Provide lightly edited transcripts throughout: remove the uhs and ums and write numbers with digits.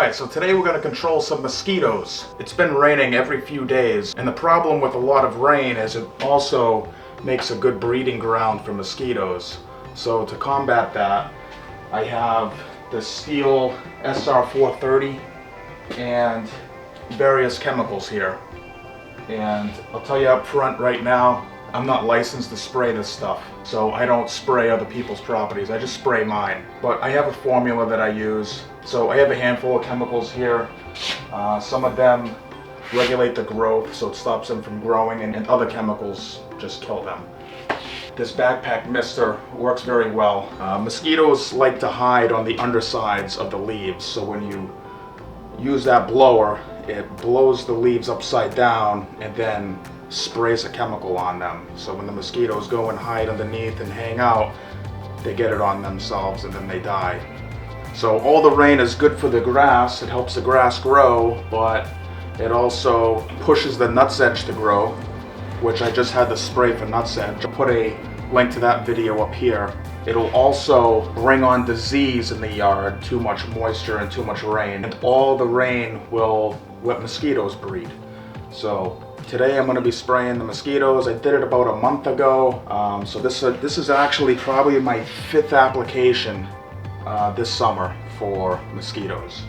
Alright, so today we're going to control some mosquitoes. It's been raining every few days, and the problem with a lot of rain is it also makes a good breeding ground for mosquitoes. So to combat that, I have the Stihl SR-430 and various chemicals here. And I'll tell you up front right now, I'm not licensed to spray this stuff, so I don't spray other people's properties. I just spray mine. But I have a formula that I use. So I have a handful of chemicals here. Some of them regulate the growth, so it stops them from growing, and other chemicals just kill them. This backpack mister works very well. Mosquitoes like to hide on the undersides of the leaves, so when you use that blower, it blows the leaves upside down and then sprays a chemical on them. So when the mosquitoes go and hide underneath and hang out, they get it on themselves and then they die. So all the rain is good for the grass. It helps the grass grow, but it also pushes the nutsedge to grow, which I just had to spray for nutsedge. I'll put a link to that video up here. It'll also bring on disease in the yard, too much moisture and too much rain. And all the rain will let mosquitoes breed. So today I'm going to be spraying the mosquitoes. I did it about a month ago. So this is actually probably my 5th application this summer for mosquitoes.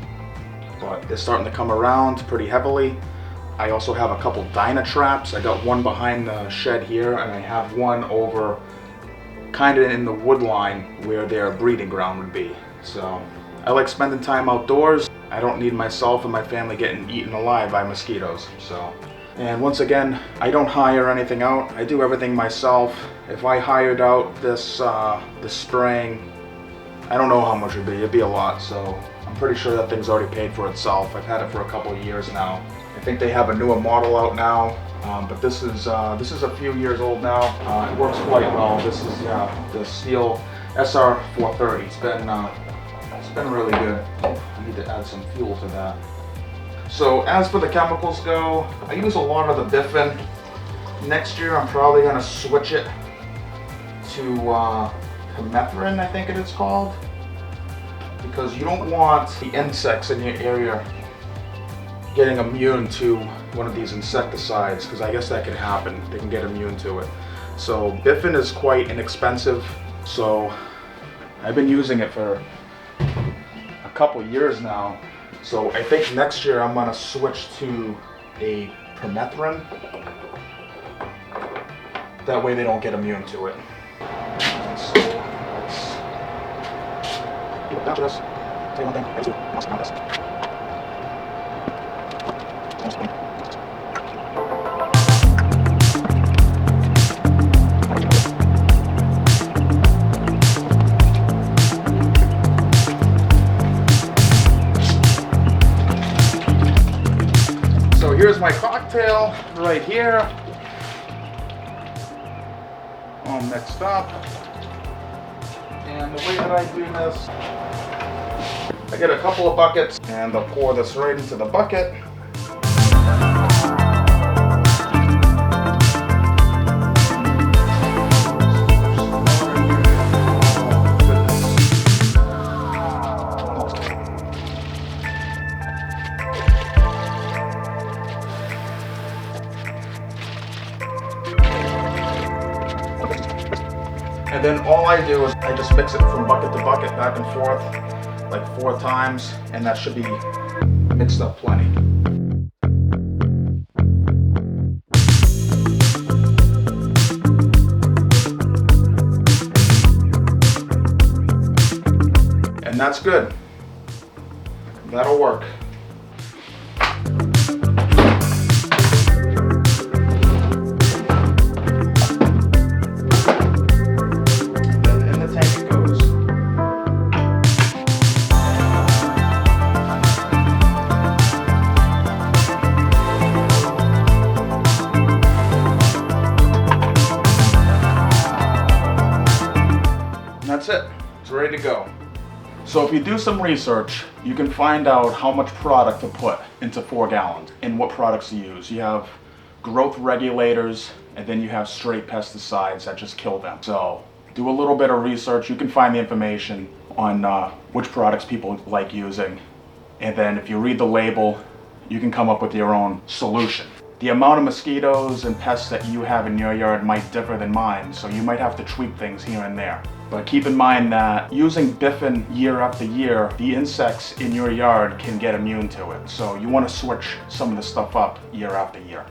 But they're starting to come around pretty heavily. I also have a couple Dyna traps. I got one behind the shed here, and I have one over kind of in the wood line where their breeding ground would be. So I like spending time outdoors. I don't need myself and my family getting eaten alive by mosquitoes. So, and once again, I don't hire anything out. I do everything myself. If I hired out this spraying, I don't know how much it'd be a lot. So I'm pretty sure that thing's already paid for itself. I've had it for a couple of years now. I think they have a newer model out now, but this is a few years old now. It works quite well. This is the Stihl SR-430. It's been really good. I need to add some fuel to that. So as for the chemicals go, I use a lot of the Biffin. Next year I'm probably going to switch it to permethrin, I think it is called, because you don't want the insects in your area getting immune to one of these insecticides, because I guess that can happen. They can get immune to it. So Biffin is quite inexpensive, so I've been using it for a couple years now. So I think next year I'm gonna switch to a permethrin. That way they don't get immune to it. So let's tell you one thing. I do must count this. So here's my cocktail right here, all mixed up. And the way that I do this, I get a couple of buckets and I'll pour this right into the bucket. And then all I do is I just mix it from bucket to bucket, back and forth, like 4 times, and that should be mixed up plenty. And that's good. That'll work. That's it. It's ready to go. So if you do some research, you can find out how much product to put into 4 gallons and what products to use. You have growth regulators, and then you have straight pesticides that just kill them. So do a little bit of research. You can find the information on which products people like using, and then if you read the label, you can come up with your own solution. The amount of mosquitoes and pests that you have in your yard might differ than mine, so you might have to tweak things here and there. But keep in mind that using Biffin year after year, the insects in your yard can get immune to it. So you want to switch some of the stuff up year after year.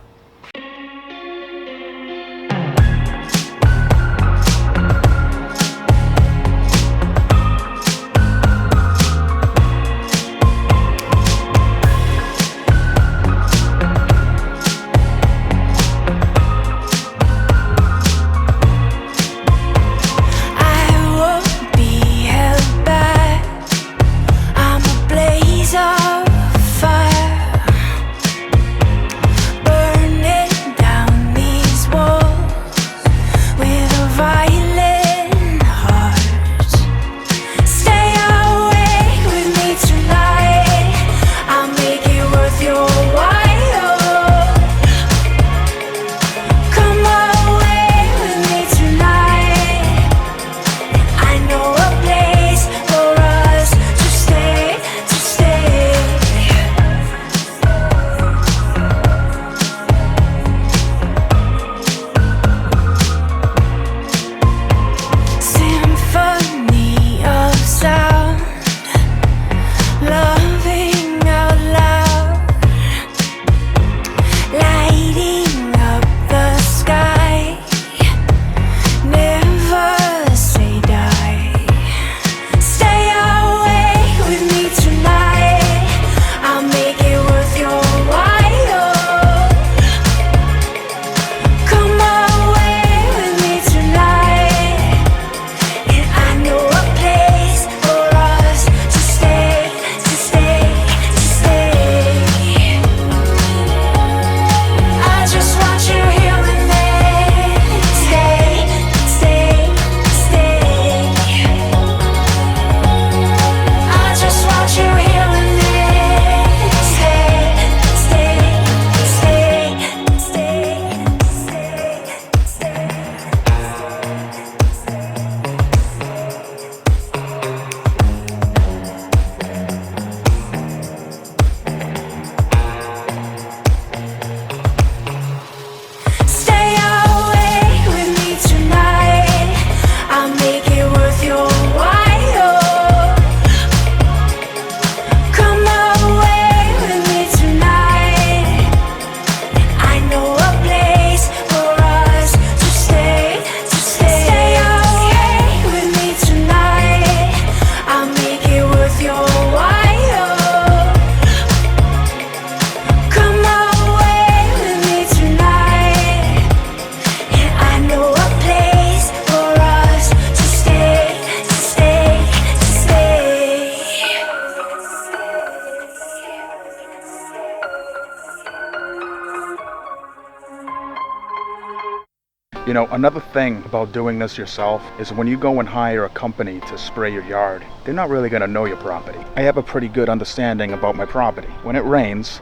You know, another thing about doing this yourself is when you go and hire a company to spray your yard, they're not really going to know your property. I have a pretty good understanding about my property. When it rains,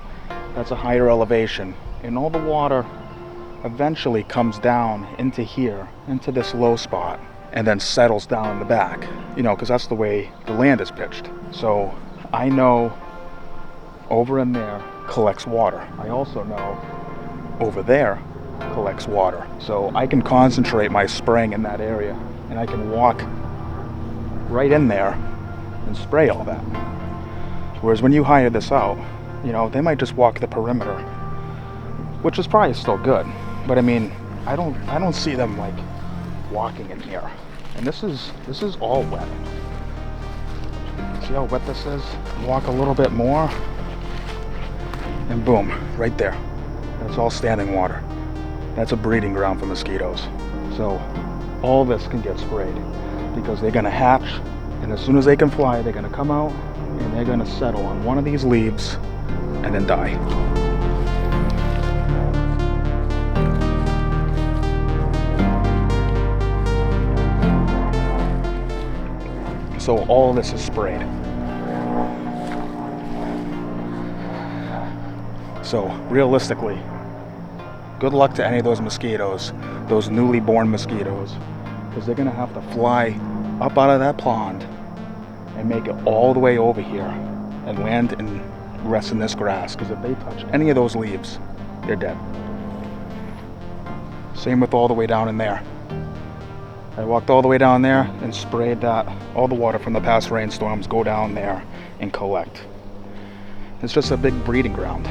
that's a higher elevation, and all the water eventually comes down into here, into this low spot, and then settles down in the back, you know, because that's the way the land is pitched. So I know over in there collects water. I also know over there collects water. So I can concentrate my spraying in that area, and I can walk right in there and spray all that. Whereas when you hire this out, you know, they might just walk the perimeter, which is probably still good. But I mean, I don't see them like walking in here. And this is all wet. See how wet this is? Walk a little bit more, and boom, right there. That's all standing water. That's a breeding ground for mosquitoes. So all this can get sprayed because they're gonna hatch, and as soon as they can fly, they're gonna come out and they're gonna settle on one of these leaves and then die. So all this is sprayed. So realistically, good luck to any of those mosquitoes, those newly born mosquitoes, because they're gonna have to fly up out of that pond and make it all the way over here and land and rest in this grass, because if they touch any of those leaves, they're dead. Same with all the way down in there. I walked all the way down there and sprayed that. All the water from the past rainstorms go down there and collect. It's just a big breeding ground.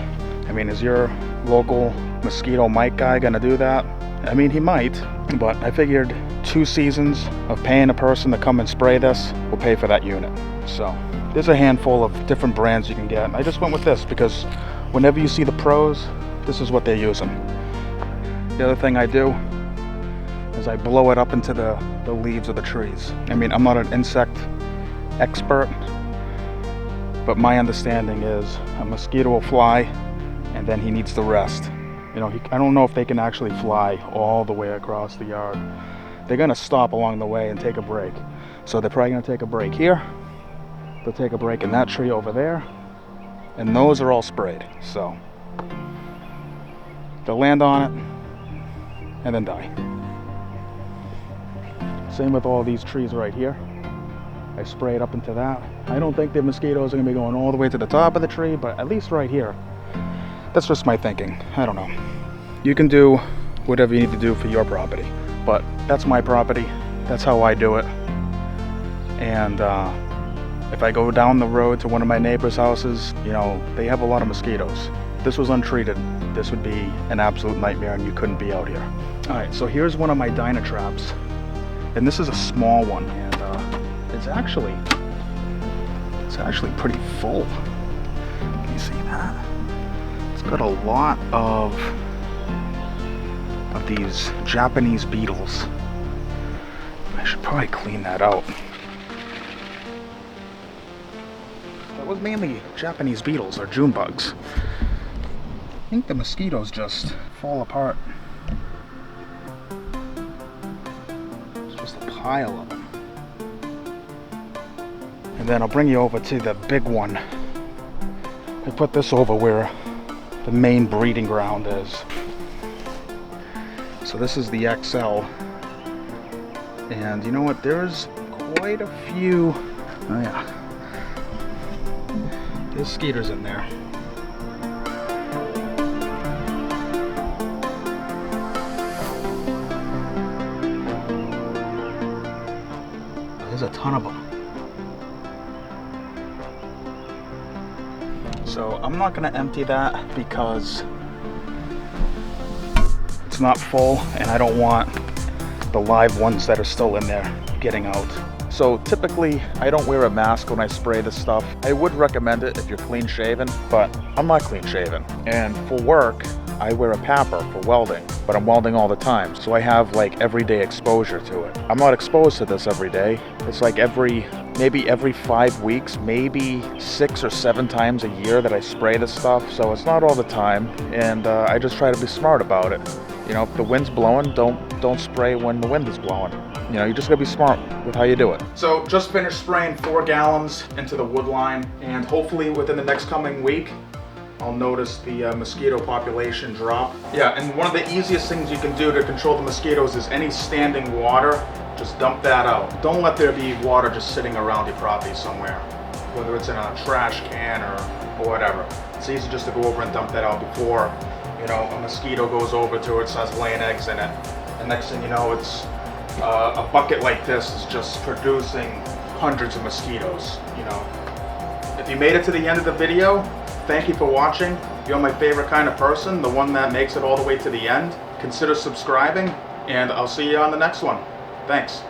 I mean, is your local mosquito mite guy gonna do that? I mean, he might, but I figured 2 seasons of paying a person to come and spray this will pay for that unit. So there's a handful of different brands you can get. I just went with this because whenever you see the pros, this is what they're using. The other thing I do is I blow it up into the leaves of the trees. I mean, I'm not an insect expert, but my understanding is a mosquito will fly and then he needs to rest. You know, I don't know if they can actually fly all the way across the yard. They're gonna stop along the way and take a break. So they're probably gonna take a break here. They'll take a break in that tree over there. And those are all sprayed. So they'll land on it and then die. Same with all these trees right here. I spray it up into that. I don't think the mosquitoes are gonna be going all the way to the top of the tree, but at least right here. That's just my thinking. I don't know. You can do whatever you need to do for your property, but that's my property. That's how I do it. And if I go down the road to one of my neighbors' houses, you know, they have a lot of mosquitoes. If this was untreated, this would be an absolute nightmare and you couldn't be out here. All right, so here's one of my Dyna traps. And this is a small one, and it's actually pretty full. Can you see that? It's got a lot of these Japanese beetles. I should probably clean that out. That was mainly Japanese beetles or June bugs. I think the mosquitoes just fall apart. It's just a pile of them. And then I'll bring you over to the big one. I put this over where the main breeding ground is. So this is the XL. And you know what? There's quite a few. Oh yeah. There's skeeters in there. There's a ton of them. So I'm not gonna empty that because it's not full and I don't want the live ones that are still in there getting out. So typically I don't wear a mask when I spray this stuff. I would recommend it if you're clean shaven, but I'm not clean shaven. And for work, I wear a papper for welding, but I'm welding all the time. So I have like everyday exposure to it. I'm not exposed to this every day. It's like maybe every 5 weeks, maybe 6 or 7 times a year that I spray this stuff. So it's not all the time. And I just try to be smart about it. You know, if the wind's blowing, don't spray when the wind is blowing. You know, you just gotta be smart with how you do it. So just finished spraying 4 gallons into the wood line, and hopefully within the next coming week, I'll notice the mosquito population drop. Yeah, and one of the easiest things you can do to control the mosquitoes is any standing water, just dump that out. Don't let there be water just sitting around your property somewhere, whether it's in a trash can or whatever. It's easy just to go over and dump that out before, you know, a mosquito goes over to it, starts laying eggs in it. And next thing you know, it's a bucket like this is just producing hundreds of mosquitoes, you know. If you made it to the end of the video, thank you for watching. You're my favorite kind of person, the one that makes it all the way to the end. Consider subscribing, and I'll see you on the next one. Thanks.